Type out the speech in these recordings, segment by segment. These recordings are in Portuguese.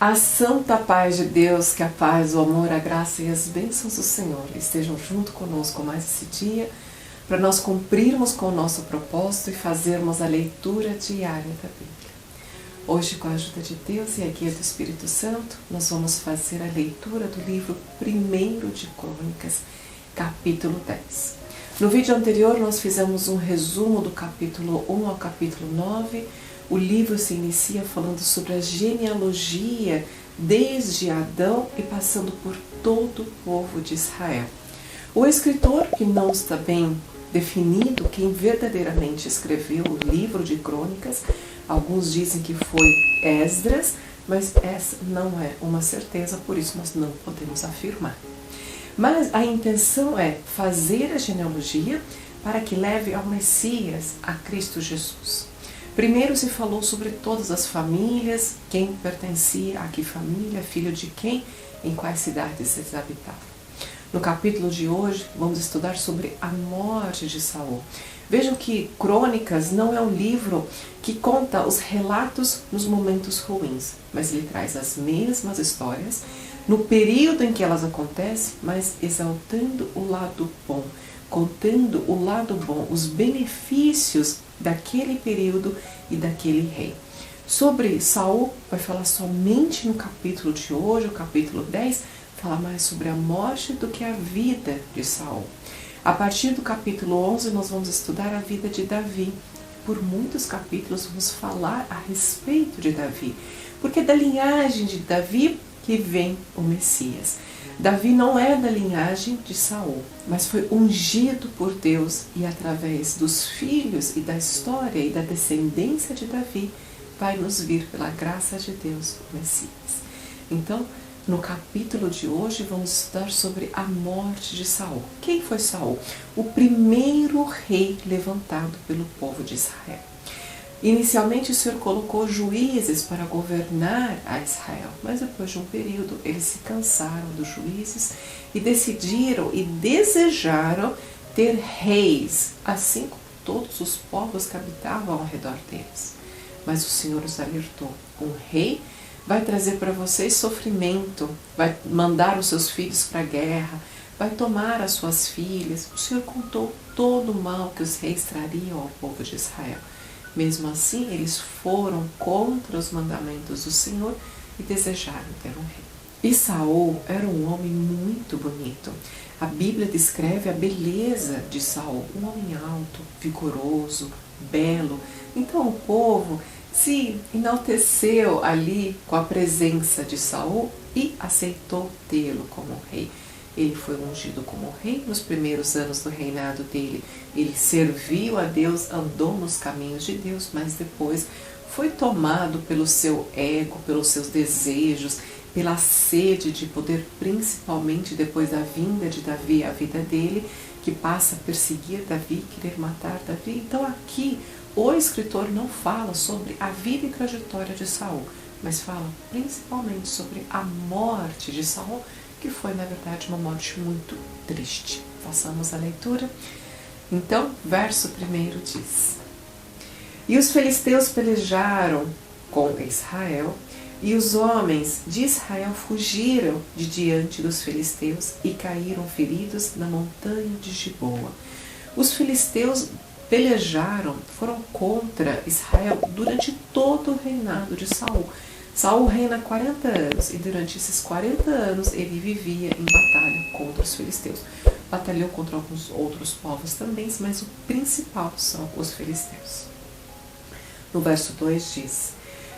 A santa paz de Deus, que a paz, o amor, a graça e as bênçãos do Senhor estejam junto conosco mais esse dia, para nós cumprirmos com o nosso propósito e fazermos a leitura diária da Bíblia. Hoje, com a ajuda de Deus e a guia do Espírito Santo, nós vamos fazer a leitura do livro 1 de Crônicas, capítulo 10. No vídeo anterior, nós fizemos um resumo do capítulo 1 ao capítulo 9. O livro se inicia falando sobre a genealogia desde Adão e passando por todo o povo de Israel. O escritor, que não está bem definido quem verdadeiramente escreveu o livro de Crônicas, alguns dizem que foi Esdras, mas essa não é uma certeza, por isso nós não podemos afirmar. Mas a intenção é fazer a genealogia para que leve ao Messias, a Cristo Jesus. Primeiro se falou sobre todas as famílias, quem pertencia a que família, filho de quem, em quais cidades eles habitavam. No capítulo de hoje, vamos estudar sobre a morte de Saul. Vejam que Crônicas não é um livro que conta os relatos nos momentos ruins, mas ele traz as mesmas histórias no período em que elas acontecem, mas exaltando o lado bom, contando o lado bom, os benefícios daquele período e daquele rei. Sobre Saul, vai falar somente no capítulo de hoje, o capítulo 10, fala mais sobre a morte do que a vida de Saul. A partir do capítulo 11, nós vamos estudar a vida de Davi. Por muitos capítulos vamos falar a respeito de Davi, porque é da linhagem de Davi que vem o Messias. Davi não é da linhagem de Saul, mas foi ungido por Deus e através dos filhos e da história e da descendência de Davi vai nos vir pela graça de Deus o Messias. Então, no capítulo de hoje vamos estudar sobre a morte de Saul. Quem foi Saul? O primeiro rei levantado pelo povo de Israel. Inicialmente o Senhor colocou juízes para governar a Israel, mas depois de um período eles se cansaram dos juízes e decidiram e desejaram ter reis, assim como todos os povos que habitavam ao redor deles. Mas o Senhor os alertou: um rei vai trazer para vocês sofrimento, vai mandar os seus filhos para a guerra, vai tomar as suas filhas. O Senhor contou todo o mal que os reis trariam ao povo de Israel. Mesmo assim, eles foram contra os mandamentos do Senhor e desejaram ter um rei. E Saul era um homem muito bonito. A Bíblia descreve a beleza de Saul, um homem alto, vigoroso, belo. Então o povo se enalteceu ali com a presença de Saul e aceitou tê-lo como rei. Ele foi ungido como rei nos primeiros anos do reinado dele. Ele serviu a Deus, andou nos caminhos de Deus, mas depois foi tomado pelo seu ego, pelos seus desejos, pela sede de poder, principalmente depois da vinda de Davi, a vida dele, que passa a perseguir Davi, querer matar Davi. Então aqui o escritor não fala sobre a vida e trajetória de Saul, mas fala principalmente sobre a morte de Saul, que foi, na verdade, uma morte muito triste. Façamos a leitura. Então, verso 1 diz: E os filisteus pelejaram com Israel, e os homens de Israel fugiram de diante dos filisteus e caíram feridos na montanha de Giboa. Os filisteus pelejaram, foram contra Israel durante todo o reinado de Saul. Saul reina 40 anos e durante esses 40 anos ele vivia em batalha contra os filisteus. Batalhou contra alguns outros povos também, mas o principal são os filisteus. No verso 2 diz: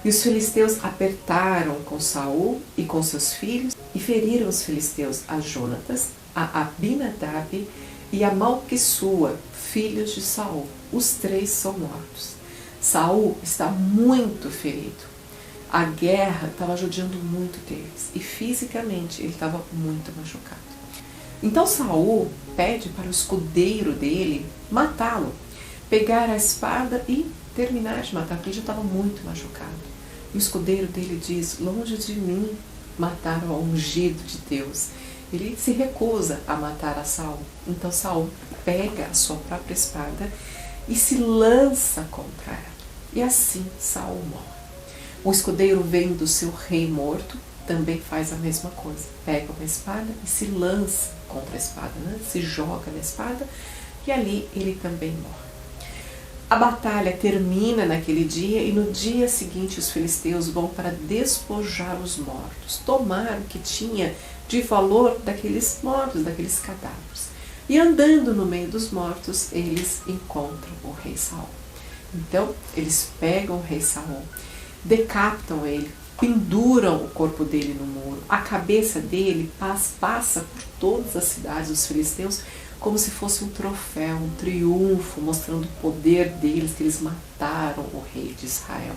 E os filisteus apertaram com Saul e com seus filhos e feriram os filisteus a Jonatas, a Abinadab e a Malquissua, filhos de Saul. Os três são mortos. Saul está muito ferido. A guerra estava judiando muito deles e fisicamente ele estava muito machucado. Então Saul pede para o escudeiro dele matá-lo, pegar a espada e terminar de matar, porque ele já estava muito machucado. E o escudeiro dele diz: longe de mim matar o ungido de Deus. Ele se recusa a matar a Saul. Então Saul pega a sua própria espada e se lança contra ela. E assim Saul morre. O escudeiro vem do seu rei morto, também faz a mesma coisa. Pega uma espada e se lança contra a espada, né? Se joga na espada e ali ele também morre. A batalha termina naquele dia e no dia seguinte os filisteus vão para despojar os mortos, tomar o que tinha de valor daqueles mortos, daqueles cadáveres. E andando no meio dos mortos, eles encontram o rei Saul. Então, eles pegam o rei Saul, decapitam ele, penduram o corpo dele no muro, a cabeça dele passa por todas as cidades dos filisteus como se fosse um troféu, um triunfo, mostrando o poder deles, que eles mataram o rei de Israel.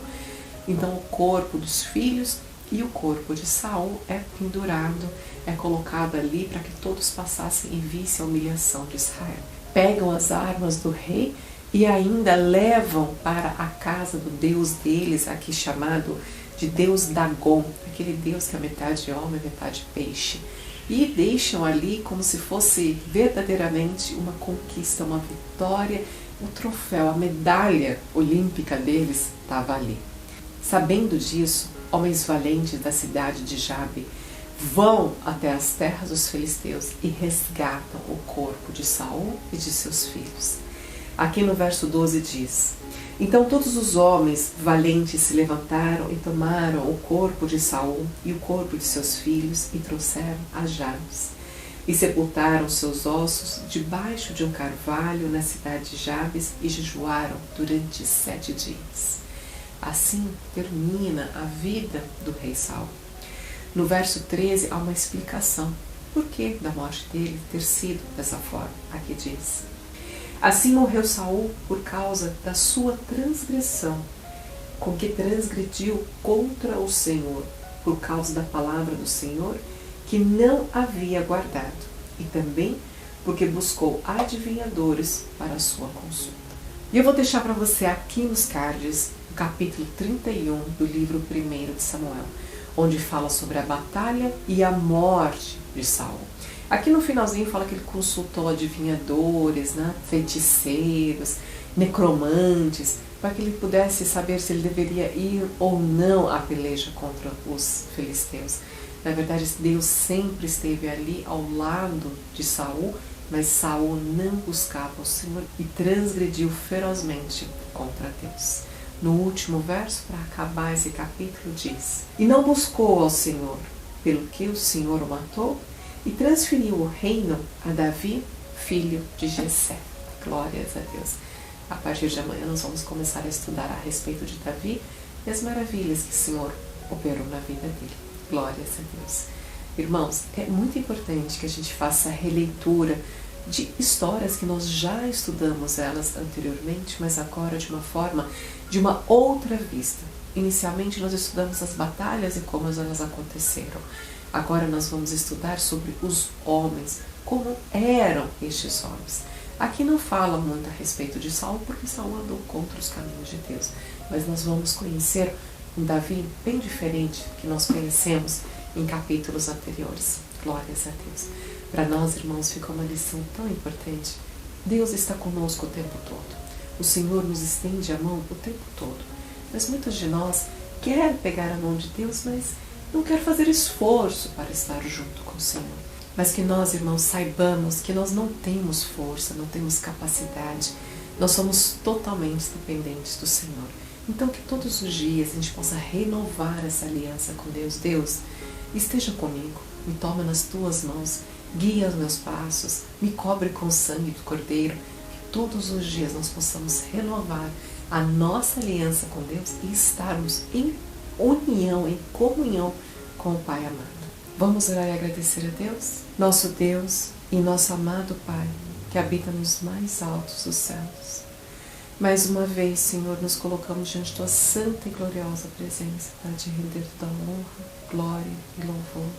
Então o corpo dos filhos e o corpo de Saul é pendurado, é colocado ali para que todos passassem e vissem a humilhação de Israel. Pegam as armas do rei e ainda levam para a casa do deus deles, aqui chamado de Deus Dagon, aquele deus que é metade homem, metade peixe. E deixam ali como se fosse verdadeiramente uma conquista, uma vitória, o troféu, a medalha olímpica deles estava ali. Sabendo disso, homens valentes da cidade de Jabe vão até as terras dos filisteus e resgatam o corpo de Saul e de seus filhos. Aqui no verso 12 diz: então todos os homens valentes se levantaram e tomaram o corpo de Saul e o corpo de seus filhos e trouxeram a Jabes. E sepultaram seus ossos debaixo de um carvalho na cidade de Jabes e jejuaram durante 7 dias. Assim termina a vida do rei Saul. No verso 13 há uma explicação. Por que da morte dele ter sido dessa forma? Aqui diz: assim morreu Saul por causa da sua transgressão, com que transgrediu contra o Senhor, por causa da palavra do Senhor, que não havia guardado, e também porque buscou adivinhadores para a sua consulta. E eu vou deixar para você aqui nos cards o capítulo 31 do livro 1 de Samuel, onde fala sobre a batalha e a morte de Saul. Aqui no finalzinho fala que ele consultou adivinhadores, né, feiticeiros, necromantes, para que ele pudesse saber se ele deveria ir ou não à peleja contra os filisteus. Na verdade, Deus sempre esteve ali ao lado de Saul, mas Saul não buscava o Senhor e transgrediu ferozmente contra Deus. No último verso, para acabar esse capítulo, diz: e não buscou ao Senhor, pelo que o Senhor o matou, e transferiu o reino a Davi, filho de Jessé. Glórias a Deus. A partir de amanhã nós vamos começar a estudar a respeito de Davi e as maravilhas que o Senhor operou na vida dele. Glórias a Deus. Irmãos, é muito importante que a gente faça a releitura de histórias que nós já estudamos elas anteriormente, mas agora de uma forma, de uma outra vista. Inicialmente nós estudamos as batalhas e como elas aconteceram. Agora nós vamos estudar sobre os homens, como eram estes homens. Aqui não fala muito a respeito de Saul, porque Saul andou contra os caminhos de Deus. Mas nós vamos conhecer um Davi bem diferente que nós conhecemos em capítulos anteriores. Glórias a Deus. Para nós, irmãos, fica uma lição tão importante. Deus está conosco o tempo todo. O Senhor nos estende a mão o tempo todo. Mas muitos de nós querem pegar a mão de Deus, mas não quer fazer esforço para estar junto com o Senhor. Mas que nós, irmãos, saibamos que nós não temos força, não temos capacidade. Nós somos totalmente dependentes do Senhor. Então que todos os dias a gente possa renovar essa aliança com Deus. Deus, esteja comigo, me toma nas tuas mãos, guia os meus passos, me cobre com o sangue do Cordeiro. Que todos os dias nós possamos renovar a nossa aliança com Deus e estarmos em união, em comunhão com o Pai amado. Vamos orar e agradecer a Deus, nosso Deus e nosso amado Pai, que habita nos mais altos dos céus. Mais uma vez, Senhor, nos colocamos diante de tua santa e gloriosa presença para te render toda honra, glória e louvor.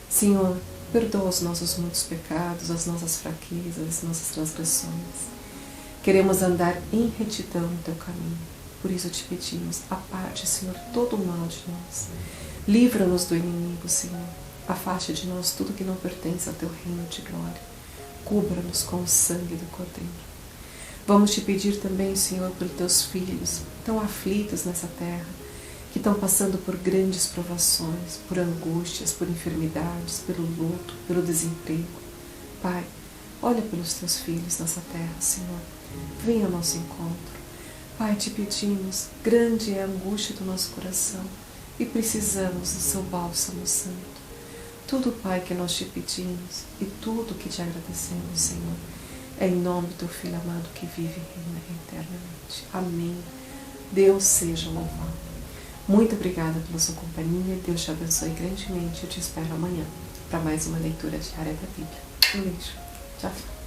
Senhor, perdoa os nossos muitos pecados, as nossas fraquezas, as nossas transgressões. Queremos andar em retidão no teu caminho. Por isso te pedimos, aparte, Senhor, todo o mal de nós. Livra-nos do inimigo, Senhor. Afaste de nós tudo que não pertence ao teu reino de glória. Cubra-nos com o sangue do Cordeiro. Vamos te pedir também, Senhor, pelos teus filhos, tão aflitos nessa terra, que estão passando por grandes provações, por angústias, por enfermidades, pelo luto, pelo desemprego. Pai, olha pelos teus filhos nessa terra, Senhor. Venha ao nosso encontro. Pai, te pedimos, grande é a angústia do nosso coração e precisamos do seu bálsamo santo. Tudo, Pai, que nós te pedimos e tudo que te agradecemos, Senhor, é em nome do teu Filho amado que vive e reina eternamente. Amém. Deus seja louvado. Muito obrigada pela sua companhia. Deus te abençoe grandemente. Eu te espero amanhã para mais uma leitura diária da Bíblia. Um beijo. Tchau.